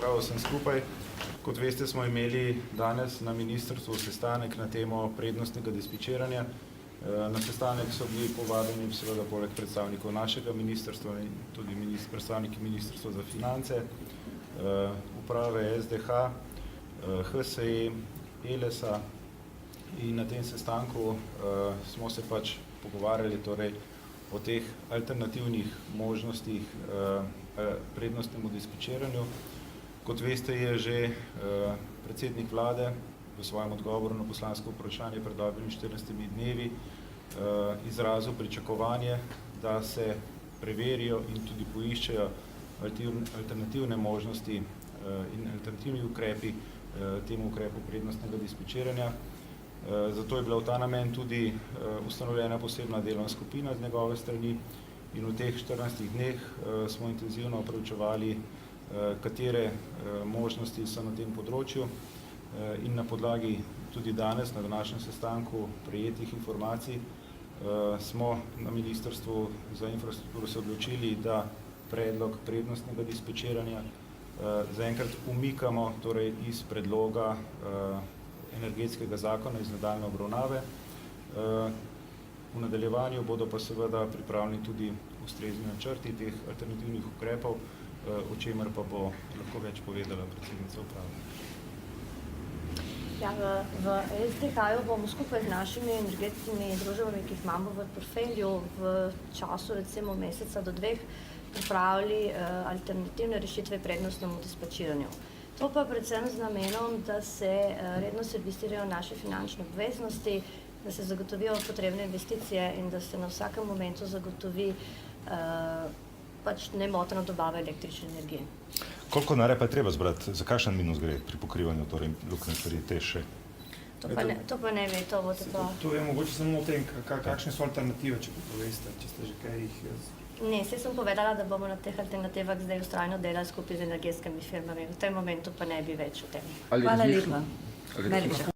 Zdravo vsem skupaj. Kot veste, smo imeli danes na ministrstvu sestanek na temo prednostnega dispečiranja. Na sestanek so bili povabljeni seveda poleg predstavnikov našega ministrstva in tudi predstavniki Ministrstva za finance, uprave SDH, HSE, ELES-a in na tem sestanku smo se pač pogovarjali torej o teh alternativnih možnostih prednostnemu dispečiranju. Kot veste, je že predsednik vlade v svojem odgovoru na poslansko vprašanje pred dobrimi 14 dnevi izrazil pričakovanje, da se preverijo in tudi poiščejo alternativne možnosti in alternativni ukrepi temu ukrepu prednostnega dispečiranja. Zato je bila v ta namen tudi ustanovljena posebna delovna skupina z njegove strani in v teh 14 dneh smo intenzivno preučevali, katere možnosti so na tem področju in na podlagi tudi danes na današnjem sestanku prejetih informacij smo na Ministrstvu za infrastrukturo se odločili, da predlog prednostnega dispečiranja zaenkrat umikamo torej iz predloga energetskega zakona iz nadaljnje obravnave. V nadaljevanju bodo pa seveda pripravljeni tudi ustrezni načrti teh alternativnih ukrepov, o čemer pa bo lahko več povedala predsednica uprave. Ja, v SDH-ju bomo skupaj z našimi energetskimi družbami, ki jih imamo v portfelju, v času recimo meseca do 2 pripravili alternativne rešitve prednostnemu dispečiranju. To pa predvsem z namenom, da se redno servisirajo naše finančne obveznosti, da se zagotovijo potrebne investicije in da se na vsakem momentu zagotovi pač nemotena dobava električne energije. Koliko denarja pa je treba zbrati? Za kakšen minus gre pri pokrivanju torej luknje stvari TEŠ? To pa ne ve, to bo tako. To je mogoče samo o tem, kakšne so alternative, če poveste, če ste že kaj jih... Ne, sem povedala, da bomo na teh alternativah zdaj vztrajno delali skupaj z energetskimi firmami. V tem momentu pa ne bi več o tem. Hvala lepa.